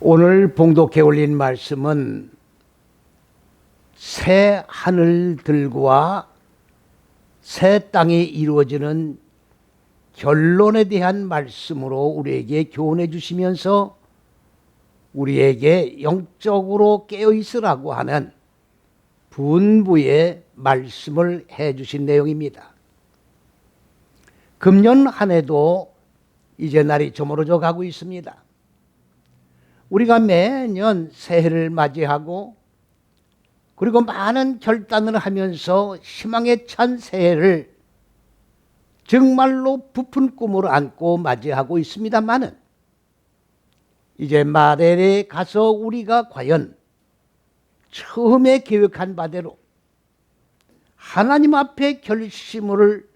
오늘 봉독해 올린 말씀은 새 하늘들과 새 땅이 이루어지는 결론에 대한 말씀으로 우리에게 교훈해 주시면서 우리에게 영적으로 깨어 있으라고 하는 분부의 말씀을 해 주신 내용입니다. 금년 한 해도 이제 날이 저물어져 가고 있습니다. 우리가 매년 새해를 맞이하고 그리고 많은 결단을 하면서 희망에 찬 새해를 정말로 부푼 꿈을 안고 맞이하고 있습니다마는 이제 말일에 가서 우리가 과연 처음에 계획한 바대로 하나님 앞에 결심을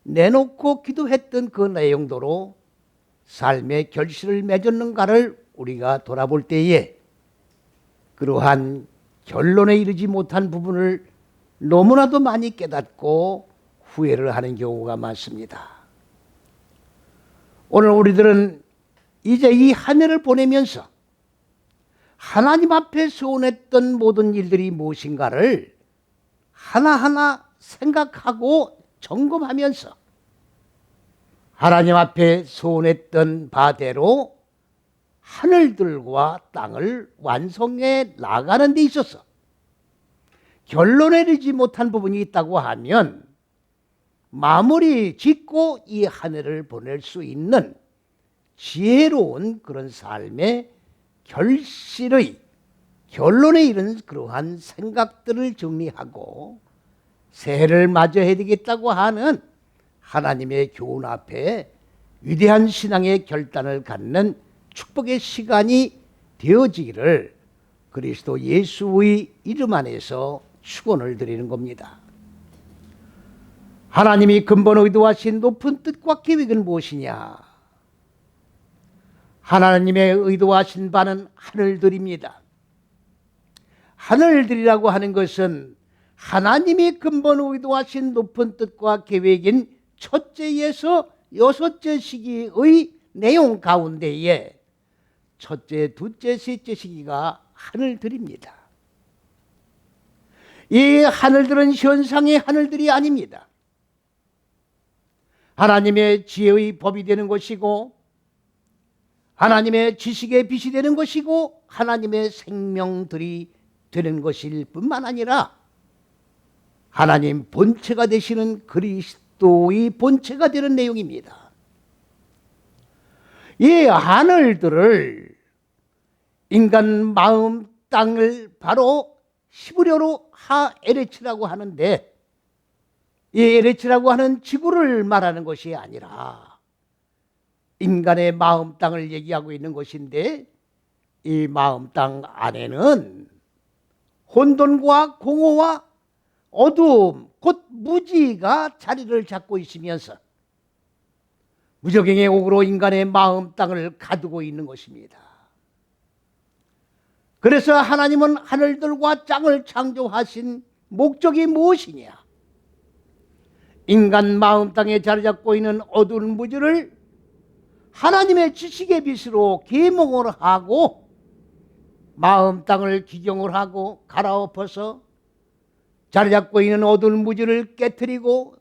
내놓고 기도했던 그 내용도로 삶의 결실을 맺었는가를 우리가 돌아볼 때에 그러한 결론에 이르지 못한 부분을 너무나도 많이 깨닫고 후회를 하는 경우가 많습니다. 오늘 우리들은 이제 이 한 해를 보내면서 하나님 앞에 소원했던 모든 일들이 무엇인가를 하나하나 생각하고 점검하면서 하나님 앞에 소원했던 바대로 하늘들과 땅을 완성해 나가는 데 있어서 결론에 이르지 못한 부분이 있다고 하면 마무리 짓고 이 한 해를 보낼 수 있는 지혜로운 그런 삶의 결실의 결론에 이른 그러한 생각들을 정리하고 새해를 맞이해야 되겠다고 하는 하나님의 교훈 앞에 위대한 신앙의 결단을 갖는 축복의 시간이 되어지기를 그리스도 예수의 이름 안에서 축원을 드리는 겁니다. 하나님이 근본 의도하신 높은 뜻과 계획은 무엇이냐? 하나님의 의도하신 바는 하늘들입니다. 하늘들이라고 하는 것은 하나님이 근본 의도하신 높은 뜻과 계획인 첫째에서 여섯째 시기의 내용 가운데에 첫째, 둘째, 셋째 시기가 하늘들입니다. 이 하늘들은 현상의 하늘들이 아닙니다. 하나님의 지혜의 법이 되는 것이고 하나님의 지식의 빛이 되는 것이고 하나님의 생명들이 되는 것일 뿐만 아니라 하나님 본체가 되시는 그리스도의 본체가 되는 내용입니다. 이 하늘들을 인간 마음 땅을 바로 히브리어로 하에레츠라고 하는데 이 에레츠라고 하는 지구를 말하는 것이 아니라 인간의 마음 땅을 얘기하고 있는 것인데 이 마음 땅 안에는 혼돈과 공허와 어두움 곧 무지가 자리를 잡고 있으면서 무적행의 옥으로 인간의 마음 땅을 가두고 있는 것입니다. 그래서 하나님은 하늘들과 땅을 창조하신 목적이 무엇이냐? 인간 마음 땅에 자리 잡고 있는 어두운 무지를 하나님의 지식의 빛으로 계몽을 하고 마음 땅을 기경을 하고 갈아엎어서 자리 잡고 있는 어두운 무지를 깨트리고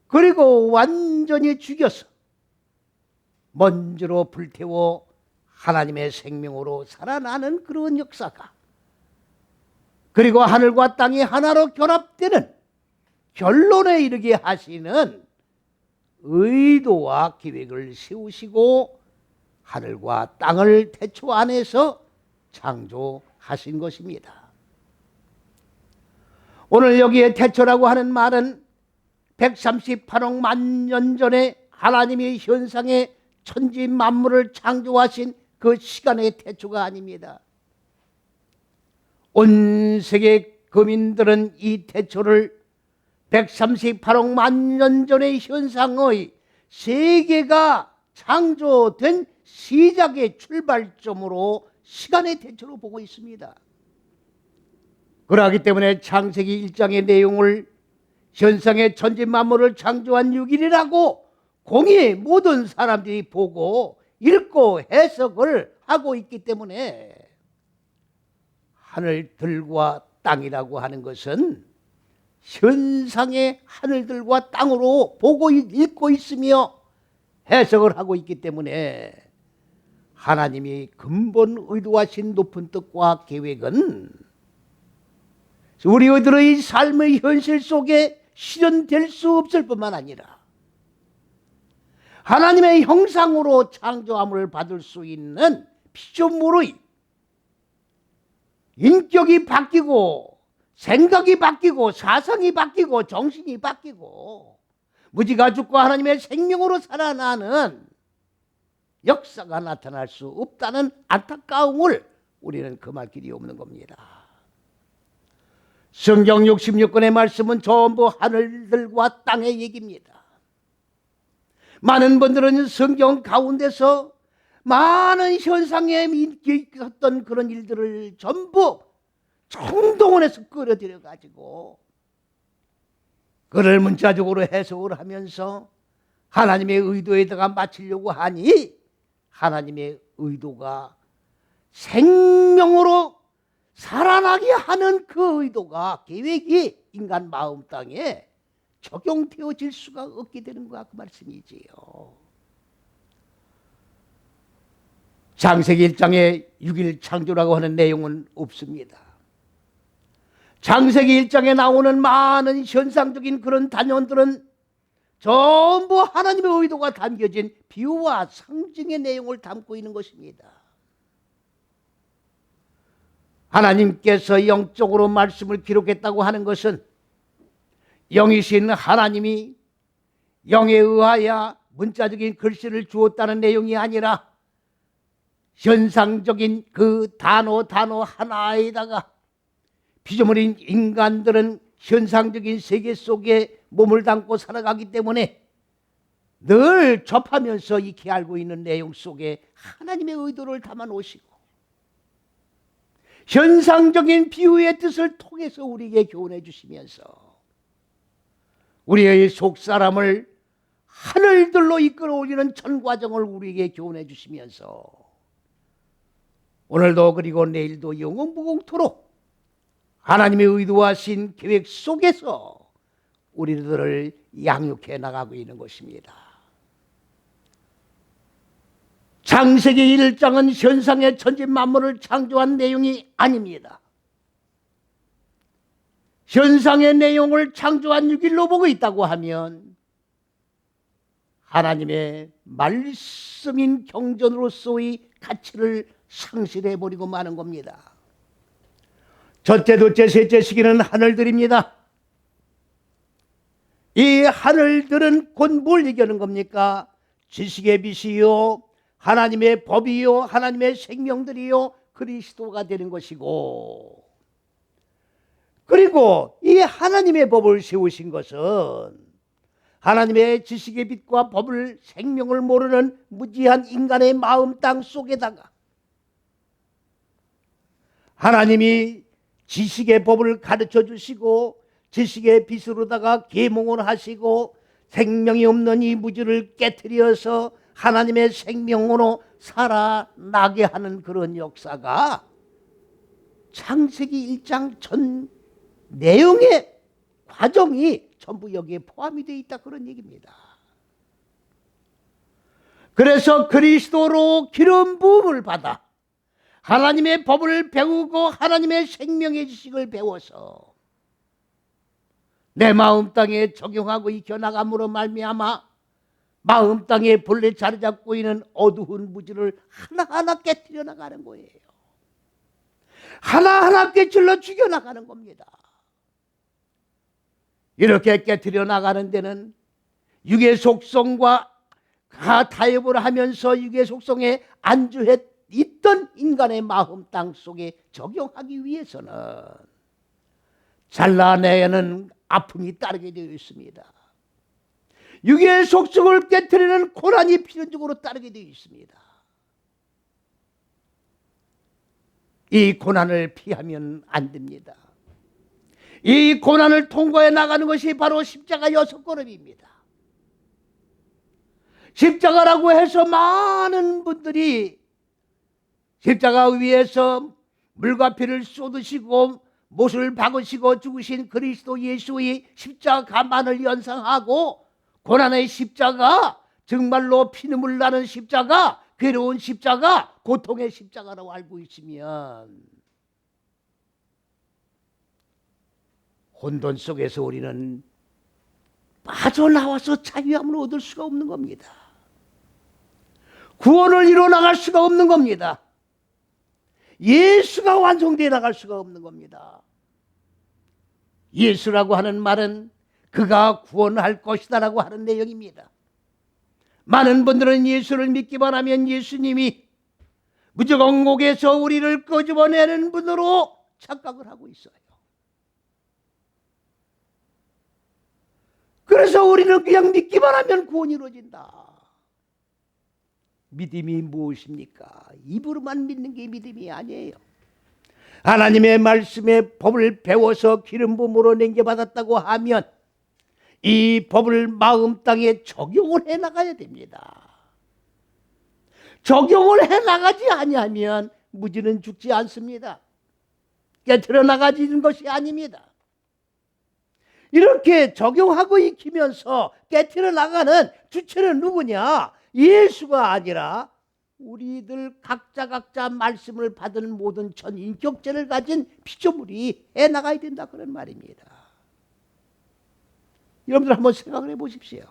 그리고 완전히 죽여서 먼지로 불태워 하나님의 생명으로 살아나는 그런 역사가 그리고 하늘과 땅이 하나로 결합되는 결론에 이르게 하시는 의도와 계획을 세우시고 하늘과 땅을 태초 안에서 창조하신 것입니다. 오늘 여기에 태초라고 하는 말은 138억 만 년 전에 하나님의 현상에 천지 만물을 창조하신 그 시간의 태초가 아닙니다. 온 세계 거민들은 이 태초를 138억 만 년 전의 현상의 세계가 창조된 시작의 출발점으로 시간의 태초로 보고 있습니다. 그러기 때문에 창세기 1장의 내용을 현상의 천지 만물을 창조한 6일이라고 공의 모든 사람들이 보고 읽고 해석을 하고 있기 때문에 하늘들과 땅이라고 하는 것은 현상의 하늘들과 땅으로 보고 읽고 있으며 해석을 하고 있기 때문에 하나님이 근본 의도하신 높은 뜻과 계획은 우리들의 삶의 현실 속에 실현될 수 없을 뿐만 아니라 하나님의 형상으로 창조함을 받을 수 있는 피조물의 인격이 바뀌고 생각이 바뀌고 사상이 바뀌고 정신이 바뀌고 무지가 죽고 하나님의 생명으로 살아나는 역사가 나타날 수 없다는 안타까움을 우리는 금할 길이 없는 겁니다. 성경 66권의 말씀은 전부 하늘들과 땅의 얘기입니다. 많은 분들은 성경 가운데서 많은 현상에 있었던 그런 일들을 전부 총동원해서 끌어들여 가지고 그를 문자적으로 해석을 하면서 하나님의 의도에다가 맞추려고 하니 하나님의 의도가 생명으로 살아나게 하는 그 의도가 계획이 인간 마음 땅에 적용되어질 수가 없게 되는 것 그 말씀이지요. 창세기 1장에 6일 창조라고 하는 내용은 없습니다. 창세기 1장에 나오는 많은 현상적인 그런 단원들은 전부 하나님의 의도가 담겨진 비유와 상징의 내용을 담고 있는 것입니다. 하나님께서 영적으로 말씀을 기록했다고 하는 것은 영이신 하나님이 영에 의하여 문자적인 글씨를 주었다는 내용이 아니라 현상적인 그 단어 하나에다가 피조물인 인간들은 현상적인 세계 속에 몸을 담고 살아가기 때문에 늘 접하면서 익히 알고 있는 내용 속에 하나님의 의도를 담아 놓으시고 현상적인 비유의 뜻을 통해서 우리에게 교훈해 주시면서 우리의 속사람을 하늘들로 이끌어 올리는 전 과정을 우리에게 교훈해 주시면서 오늘도 그리고 내일도 영원무궁토록 하나님의 의도하신 계획 속에서 우리들을 양육해 나가고 있는 것입니다. 창세기 1장은 현상의 천지 만물을 창조한 내용이 아닙니다. 현상의 내용을 창조한 6일로 보고 있다고 하면 하나님의 말씀인 경전으로서의 가치를 상실해버리고 마는 겁니다. 첫째, 둘째, 셋째 시기는 하늘들입니다. 이 하늘들은 곧 뭘 얘기하는 겁니까? 지식의 빛이요, 하나님의 법이요, 하나님의 생명들이요, 그리스도가 되는 것이고, 그리고 이 하나님의 법을 세우신 것은 하나님의 지식의 빛과 법을 생명을 모르는 무지한 인간의 마음 땅 속에다가 하나님이 지식의 법을 가르쳐 주시고 지식의 빛으로다가 계몽을 하시고 생명이 없는 이 무지를 깨트려서 하나님의 생명으로 살아나게 하는 그런 역사가 창세기 1장 전 내용의 과정이 전부 여기에 포함이 되어 있다 그런 얘기입니다. 그래서 그리스도로 기름 부음을 받아 하나님의 법을 배우고 하나님의 생명의 지식을 배워서 내 마음 땅에 적용하고 익혀나감으로 말미암아 마음 땅에 본래 자리 잡고 있는 어두운 무지를 하나하나 깨뜨려 나가는 거예요. 하나하나 깨질러 죽여나가는 겁니다. 이렇게 깨뜨려 나가는 데는 육의 속성과 타협을 하면서 육의 속성에 안주해 있던 인간의 마음 땅 속에 적용하기 위해서는 잘라내는 아픔이 따르게 되어 있습니다. 육의 속성을 깨뜨리는 고난이 필연적으로 따르게 되어 있습니다. 이 고난을 피하면 안 됩니다. 이 고난을 통과해 나가는 것이 바로 십자가 6걸음입니다. 십자가라고 해서 많은 분들이 십자가 위에서 물과 피를 쏟으시고 못을 박으시고 죽으신 그리스도 예수의 십자가만을 연상하고 고난의 십자가, 정말로 피눈물 나는 십자가, 괴로운 십자가, 고통의 십자가라고 알고 있으면 혼돈 속에서 우리는 빠져나와서 자유함을 얻을 수가 없는 겁니다. 구원을 이뤄나갈 수가 없는 겁니다. 예수가 완성되어 나갈 수가 없는 겁니다. 예수라고 하는 말은 그가 구원할 것이다 라고 하는 내용입니다. 많은 분들은 예수를 믿기만 하면 예수님이 무저공곡에서 우리를 끄집어내는 분으로 착각을 하고 있어요. 그래서 우리는 그냥 믿기만 하면 구원이 이루어진다. 믿음이 무엇입니까? 입으로만 믿는 게 믿음이 아니에요. 하나님의 말씀의 법을 배워서 기름 부음으로 냉겨받았다고 하면 이 법을 마음 땅에 적용을 해나가야 됩니다. 적용을 해나가지 아니하면 무지는 죽지 않습니다. 깨트려 나가지는 것이 아닙니다. 이렇게 적용하고 익히면서 깨트려 나가는 주체는 누구냐? 예수가 아니라 우리들 각자 말씀을 받은 모든 전인격체를 가진 피조물이 해나가야 된다 그런 말입니다. 여러분들 한번 생각을 해보십시오.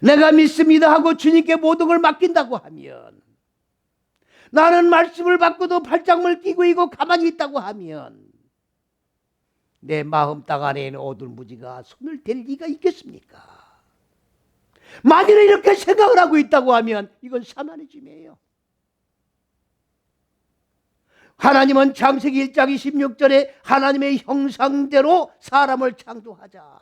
내가 믿습니다 하고 주님께 모든 걸 맡긴다고 하면, 나는 말씀을 받고도 발장물 끼고 있고 가만히 있다고 하면 내 마음 땅 안에 있는 어둠무지가 손을 댈 리가 있겠습니까? 만일에 이렇게 생각을 하고 있다고 하면 이건 사마니즘이에요. 하나님은 창세기 1장 26절에 하나님의 형상대로 사람을 창조하자.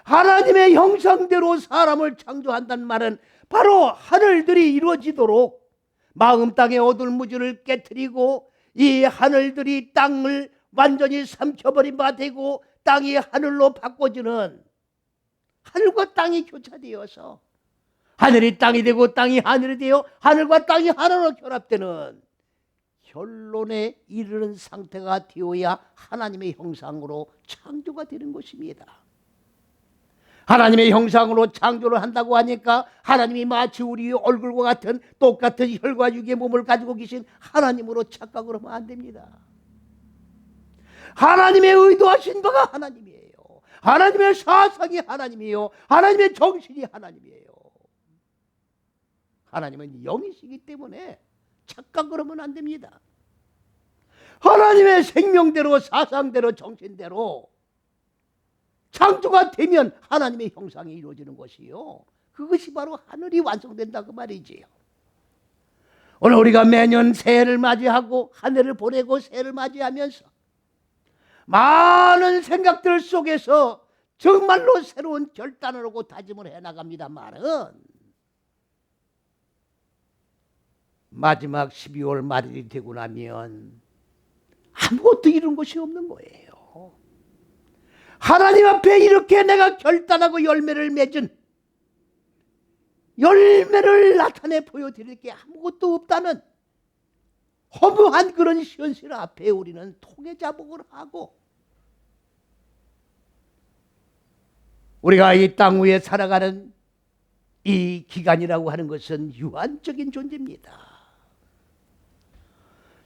하나님의 형상대로 사람을 창조한다는 말은 바로 하늘들이 이루어지도록 마음 땅의 어둠무지를 깨트리고 이 하늘들이 땅을 완전히 삼켜버린 바 되고 땅이 하늘로 바꿔지는, 하늘과 땅이 교차되어서 하늘이 땅이 되고 땅이 하늘이 되어 하늘과 땅이 하나로 결합되는 결론에 이르는 상태가 되어야 하나님의 형상으로 창조가 되는 것입니다. 하나님의 형상으로 창조를 한다고 하니까 하나님이 마치 우리 얼굴과 같은 똑같은 혈과 육의 몸을 가지고 계신 하나님으로 착각을 하면 안 됩니다. 하나님의 의도하신 바가 하나님이에요. 하나님의 사상이 하나님이에요. 하나님의 정신이 하나님이에요. 하나님은 영이시기 때문에 착각을 하면 안 됩니다. 하나님의 생명대로 사상대로 정신대로 창조가 되면 하나님의 형상이 이루어지는 것이요, 그것이 바로 하늘이 완성된다 그 말이지요. 오늘 우리가 매년 새해를 맞이하고 한 해를 보내고 새해를 맞이하면서 많은 생각들 속에서 정말로 새로운 결단을 하고 다짐을 해나갑니다만은 마지막 12월 말일이 되고 나면 아무것도 이룬 것이 없는 거예요. 하나님 앞에 이렇게 내가 결단하고 열매를 맺은, 열매를 나타내 보여드릴 게 아무것도 없다는 허무한 그런 현실 앞에 우리는 통해자복을 하고, 우리가 이 땅 위에 살아가는 이 기간이라고 하는 것은 유한적인 존재입니다.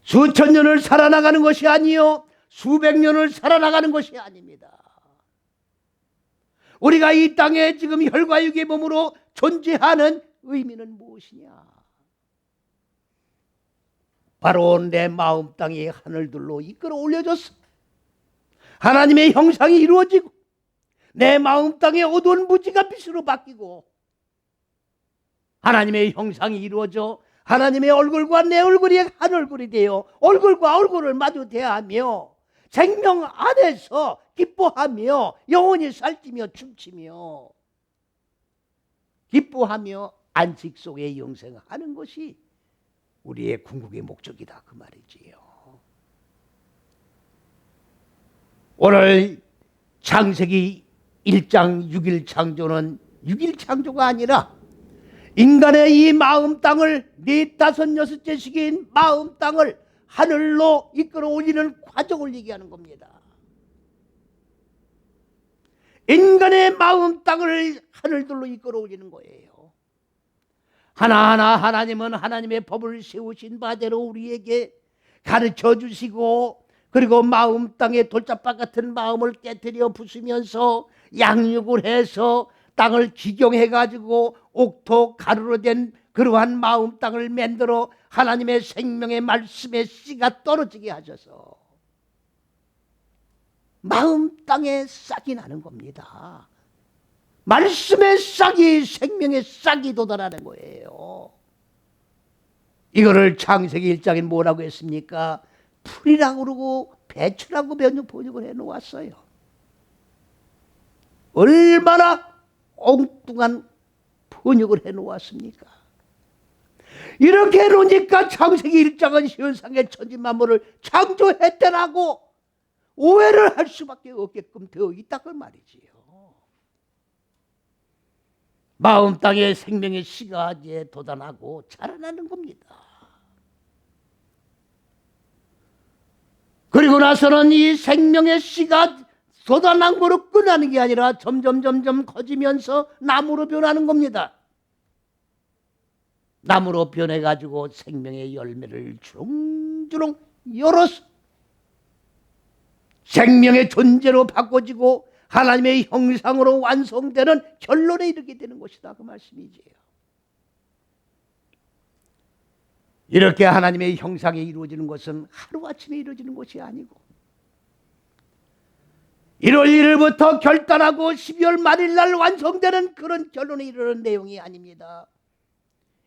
수천 년을 살아나가는 것이 아니요, 수백 년을 살아나가는 것이 아닙니다. 우리가 이 땅에 지금 혈과 육의 몸으로 존재하는 의미는 무엇이냐? 바로 내 마음 땅이 하늘들로 이끌어 올려져서 하나님의 형상이 이루어지고 내 마음 땅의 어두운 무지가 빛으로 바뀌고 하나님의 형상이 이루어져 하나님의 얼굴과 내 얼굴이 한 얼굴이 되어 얼굴과 얼굴을 마주 대하며 생명 안에서 기뻐하며 영원히 살찌며 춤추며 기뻐하며 안식 속에 영생하는 것이 우리의 궁극의 목적이다 그 말이지요. 오늘 창세기 1장 6일 창조는 6일 창조가 아니라 인간의 이 마음 땅을 네 다섯 여섯째 시기인 마음 땅을 하늘로 이끌어 올리는 과정을 얘기하는 겁니다. 인간의 마음 땅을 하늘들로 이끌어 올리는 거예요. 하나하나 하나님은 하나님의 법을 세우신 바대로 우리에게 가르쳐 주시고, 그리고 마음 땅에 돌짝밭 같은 마음을 깨뜨려 부수면서 양육을 해서 땅을 기경해 가지고 옥토 가루로 된 그러한 마음 땅을 만들어 하나님의 생명의 말씀의 씨가 떨어지게 하셔서 마음 땅에 싹이 나는 겁니다. 말씀의 싹이 생명의 싹이 돋아나는 거예요. 이거를 창세기 1장에 뭐라고 했습니까? 풀이라고 그러고 배추라고 번역을 해놓았어요. 얼마나 엉뚱한 번역을 해놓았습니까? 이렇게 해놓으니까 창세기 1장은 현상의 천지만물을 창조했다라고 오해를 할 수밖에 없게끔 되어 있다 그 말이지요. 마음 땅에 생명의 씨가 이제 돋아나고 자라나는 겁니다. 그리고 나서는 이 생명의 씨가 돋아난 거로 끝나는 게 아니라 점점 커지면서 나무로 변하는 겁니다. 나무로 변해가지고 생명의 열매를 주렁주렁 열어서 생명의 존재로 바꿔지고 하나님의 형상으로 완성되는 결론에 이르게 되는 것이다 그 말씀이지요. 이렇게 하나님의 형상이 이루어지는 것은 하루아침에 이루어지는 것이 아니고 1월 1일부터 결단하고 12월 말일 날 완성되는 그런 결론에 이르는 내용이 아닙니다.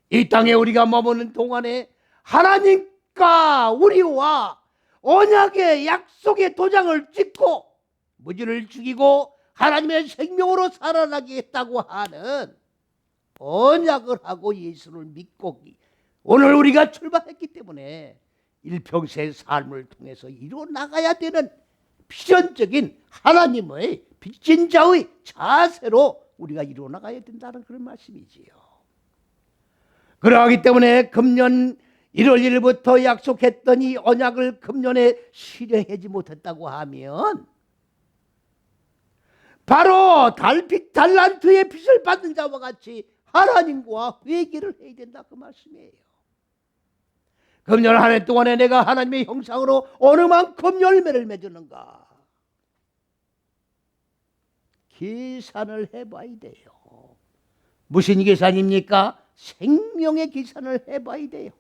이 땅에 우리가 머무는 동안에 하나님과 우리와 언약의 약속의 도장을 찍고 무지를 죽이고 하나님의 생명으로 살아나게 했다고 하는 언약을 하고 예수를 믿고 오늘 우리가 출발했기 때문에 일평생 삶을 통해서 이루어나가야 되는 필연적인 하나님의 빚진 자의 자세로 우리가 이루어나가야 된다는 그런 말씀이지요. 그러하기 때문에 금년 1월 1일부터 약속했던 이 언약을 금년에 실행하지 못했다고 하면 바로 달빛 달란트의 빚을 받은 자와 같이 하나님과 회개를 해야 된다 그 말씀이에요. 금년 한 해 동안에 내가 하나님의 형상으로 어느 만큼 열매를 맺었는가 계산을 해봐야 돼요. 무슨 계산입니까? 생명의 계산을 해봐야 돼요.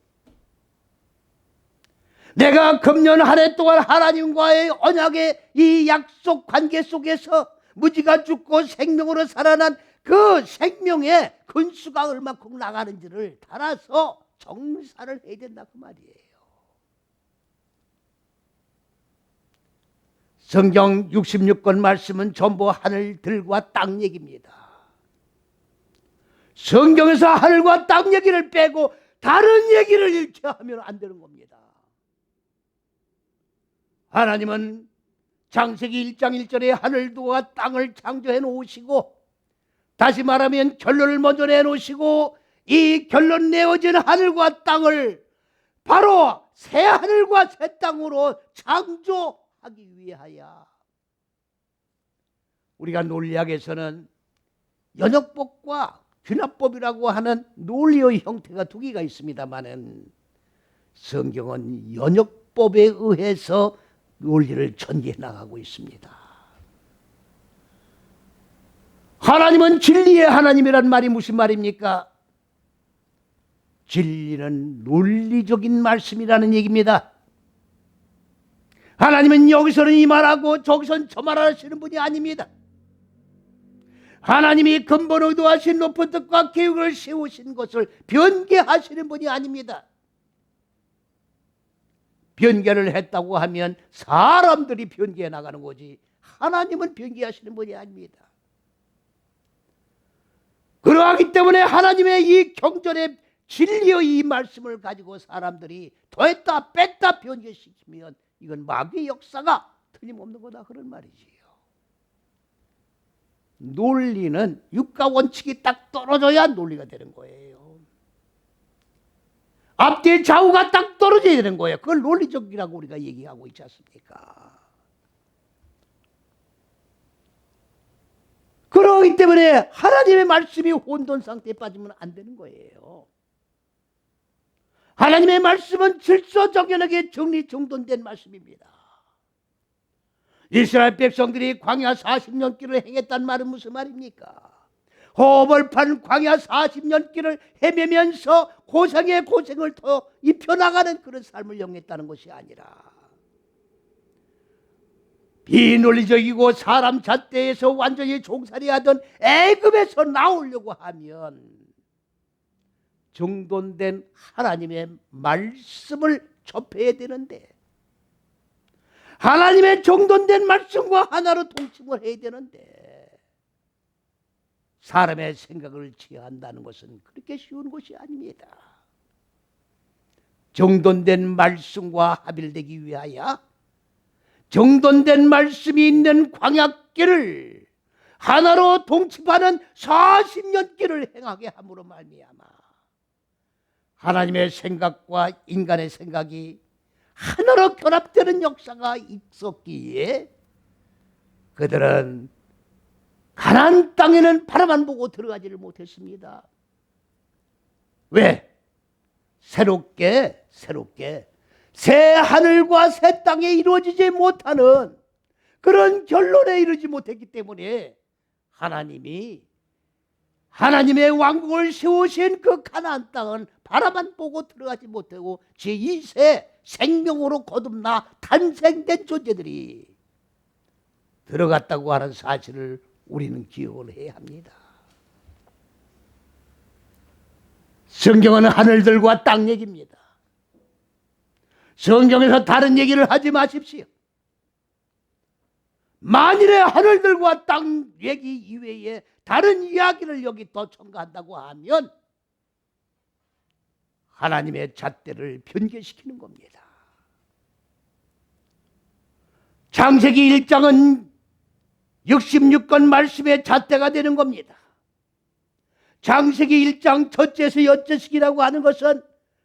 내가 금년 한 해 동안 하나님과의 언약의 이 약속 관계 속에서 무지가 죽고 생명으로 살아난 그 생명의 근수가 얼마큼 나가는지를 따라서 정사를 해야 된다 그 말이에요. 성경 66권 말씀은 전부 하늘들과 땅 얘기입니다. 성경에서 하늘과 땅 얘기를 빼고 다른 얘기를 일체하면 안 되는 겁니다. 하나님은 창세기 1장 1절에 하늘과 땅을 창조해 놓으시고 다시 말하면 결론을 먼저 내놓으시고 이 결론 내어진 하늘과 땅을 바로 새 하늘과 새 땅으로 창조하기 위하여 우리가 논리학에서는 연역법과 귀납법이라고 하는 논리의 형태가 두 개가 있습니다만은 성경은 연역법에 의해서 논리를 전개해 나가고 있습니다. 하나님은 진리의 하나님이란 말이 무슨 말입니까? 진리는 논리적인 말씀이라는 얘기입니다. 하나님은 여기서는 이 말하고 저기서는 저 말하시는 분이 아닙니다. 하나님이 근본 의도하신 높은 뜻과 계획을 세우신 것을 변개하시는 분이 아닙니다. 변개를 했다고 하면 사람들이 변개해 나가는 거지 하나님은 변개하시는 분이 아닙니다. 그러하기 때문에 하나님의 이 경전의 진리의 이 말씀을 가지고 사람들이 더했다 뺐다 변개시키면 이건 마귀의 역사가 틀림없는 거다 그런 말이지요. 논리는 육가 원칙이 딱 떨어져야 논리가 되는 거예요. 앞뒤 좌우가 딱 떨어져야 되는 거예요. 그걸 논리적이라고 우리가 얘기하고 있지 않습니까? 그렇기 때문에 하나님의 말씀이 혼돈 상태에 빠지면 안 되는 거예요. 하나님의 말씀은 질서정연하게 정리정돈된 말씀입니다. 이스라엘 백성들이 광야 40년 길을 행했단 말은 무슨 말입니까? 허벌판 광야 40년 길을 헤매면서 고생의 고생을 더 입혀나가는 그런 삶을 영했다는 것이 아니라 비논리적이고 사람 잣대에서 완전히 종살이하던 애굽에서 나오려고 하면 정돈된 하나님의 말씀을 접해야 되는데, 하나님의 정돈된 말씀과 하나로 동침을 해야 되는데, 사람의 생각을 취한다는 것은 그렇게 쉬운 것이 아닙니다. 정돈된 말씀과 합일되기 위하여 정돈된 말씀이 있는 광야길을 하나로 동침하는 40년 길을 행하게 함으로 말미암아 하나님의 생각과 인간의 생각이 하나로 결합되는 역사가 있었기에 그들은 가나안 땅에는 바라만 보고 들어가지를 못했습니다. 왜? 새롭게 새 하늘과 새 땅에 이루어지지 못하는 그런 결론에 이르지 못했기 때문에 하나님의 왕국을 세우신 그 가나안 땅은 바라만 보고 들어가지 못하고 제2세 생명으로 거듭나 탄생된 존재들이 들어갔다고 하는 사실을 우리는 기억을 해야 합니다. 성경은 하늘들과 땅 얘기입니다. 성경에서 다른 얘기를 하지 마십시오. 만일에 하늘들과 땅 얘기 이외에 다른 이야기를 여기 더 첨가한다고 하면 하나님의 잣대를 변개시키는 겁니다. 창세기 1장은 66권 말씀의 잣대가 되는 겁니다. 창세기 1장 첫째에서 여째식이라고 하는 것은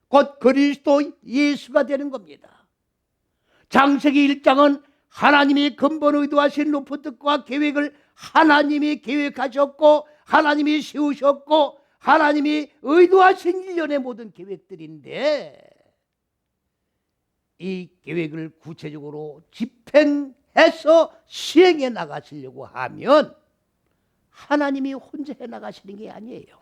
곧 그리스도 예수가 되는 겁니다. 창세기 1장은 하나님이 근본 의도하신 높은 뜻과 계획을 하나님이 계획하셨고 하나님이 세우셨고 하나님이 의도하신 일련의 모든 계획들인데, 이 계획을 구체적으로 집행해서 시행해 나가시려고 하면 하나님이 혼자 해 나가시는 게 아니에요.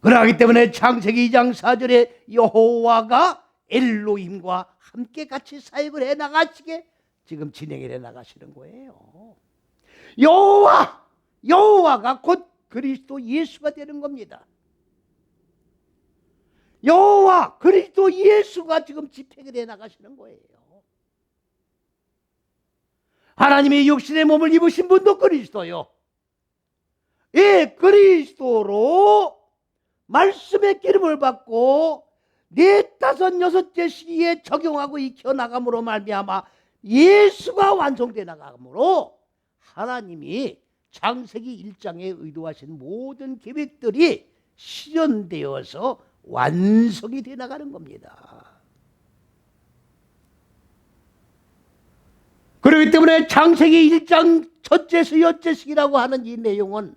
그러기 때문에 창세기 2장 4절에 여호와가 엘로힘과 함께 같이 사역을 해 나가시게 지금 진행을 해 나가시는 거예요. 여호와가 곧 그리스도 예수가 되는 겁니다. 여호와 그리스도 예수가 지금 집행을 해 나가시는 거예요. 하나님의 육신의 몸을 입으신 분도 그리스도요. 예, 그리스도로 말씀의 기름을 받고 4, 5, 6째 시기에 적용하고 익혀 나감으로 말미암아 예수가 완성돼 나감으로 하나님이 창세기 1장에 의도하신 모든 계획들이 실현되어서 완성이 돼 나가는 겁니다. 그렇기 때문에 창세기 1장 첫째에서 여째식이라고 하는 이 내용은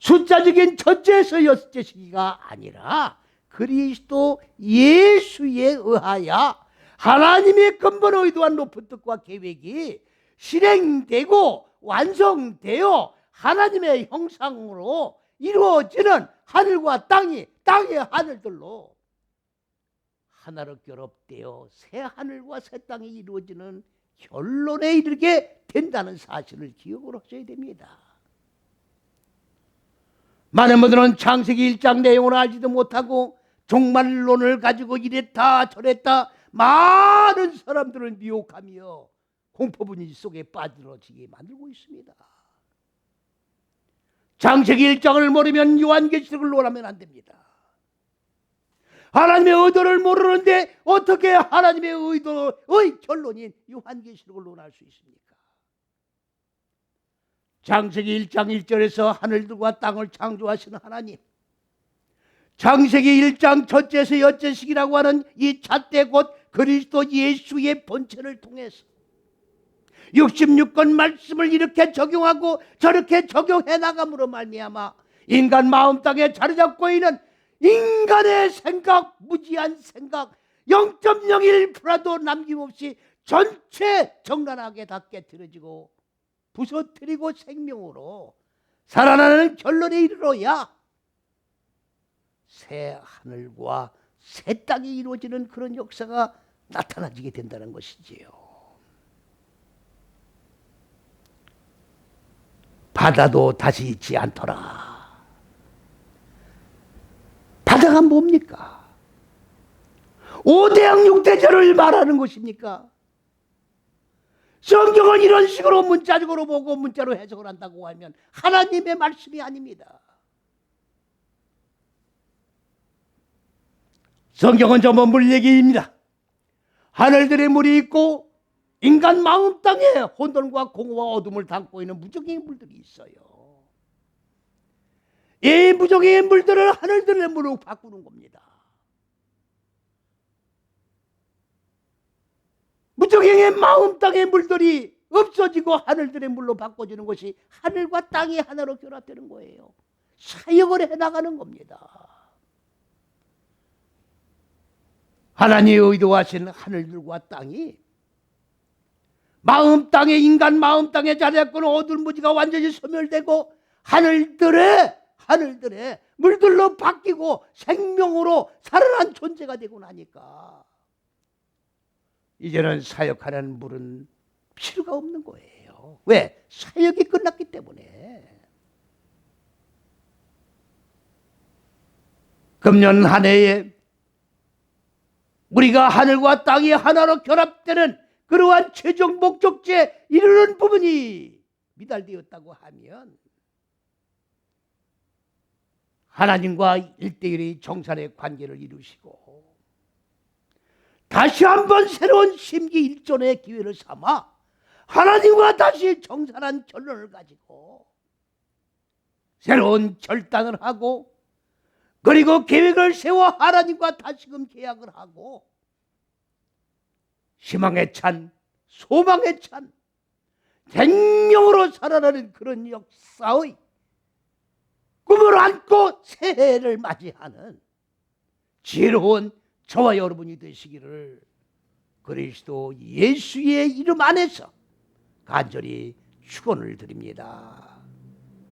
숫자적인 첫째에서 여째식이가 아니라 그리스도 예수에 의하여 하나님의 근본 의도한 높은 뜻과 계획이 실행되고 완성되어 하나님의 형상으로 이루어지는 하늘과 땅의 하늘들로 하나로 결합되어 새 하늘과 새 땅이 이루어지는 결론에 이르게 된다는 사실을 기억을 하셔야 됩니다. 많은 분들은 창세기 1장 내용을 알지도 못하고 종말론을 가지고 이랬다 저랬다 많은 사람들을 미혹하며 공포분위기 속에 빠져들어지게 만들고 있습니다. 창세기 1장을 모르면 요한계시록을 논하면 안 됩니다. 하나님의 의도를 모르는데 어떻게 하나님의 의도의 결론인 요한계시록을 논할 수 있습니까? 창세기 1장 1절에서 하늘들과 땅을 창조하시는 하나님, 창세기 1장 첫째에서 여째식이라고 하는 이 잣대 곧 그리스도 예수의 본체를 통해서 66권 말씀을 이렇게 적용하고 저렇게 적용해 나감으로 말미암아 인간 마음 땅에 자리 잡고 있는 인간의 생각, 무지한 생각 0.01%도 남김없이 전체 정란하게 다 깨트려지고 부서뜨리고 생명으로 살아나는 결론에 이르러야 새 하늘과 새 땅이 이루어지는 그런 역사가 나타나지게 된다는 것이지요. 바다도 다시 있지 않더라. 바다가 뭡니까? 5대양 6대절을 말하는 것입니까? 성경은 이런 식으로 문자적으로 보고 문자로 해석을 한다고 하면 하나님의 말씀이 아닙니다. 성경은 전부 물 얘기입니다. 하늘들의 물이 있고 인간 마음 땅에 혼돈과 공허와 어둠을 담고 있는 무적의 물들이 있어요. 이 무적의 물들을 하늘들의 물로 바꾸는 겁니다. 무적의 마음 땅의 물들이 없어지고 하늘들의 물로 바꿔지는 것이 하늘과 땅이 하나로 결합되는 거예요. 사역을 해나가는 겁니다. 하나님이 의도하신 하늘들과 땅이 마음 땅에 인간 마음 땅에 자리했고는 어두운 무지가 완전히 소멸되고 하늘들의 물들로 바뀌고 생명으로 살아난 존재가 되고 나니까 이제는 사역하는 물은 필요가 없는 거예요. 왜? 사역이 끝났기 때문에. 금년 한 해에 우리가 하늘과 땅이 하나로 결합되는 그러한 최종 목적지에 이르는 부분이 미달되었다고 하면 하나님과 일대일의 정산의 관계를 이루시고 다시 한번 새로운 심기일전의 기회를 삼아 하나님과 다시 정산한 결론을 가지고 새로운 결단을 하고 그리고 계획을 세워 하나님과 다시금 계약을 하고 희망에 찬 소망에 찬 생명으로 살아나는 그런 역사의 꿈을 안고 새해를 맞이하는 지혜로운 저와 여러분이 되시기를 그리스도 예수의 이름 안에서 간절히 축원을 드립니다.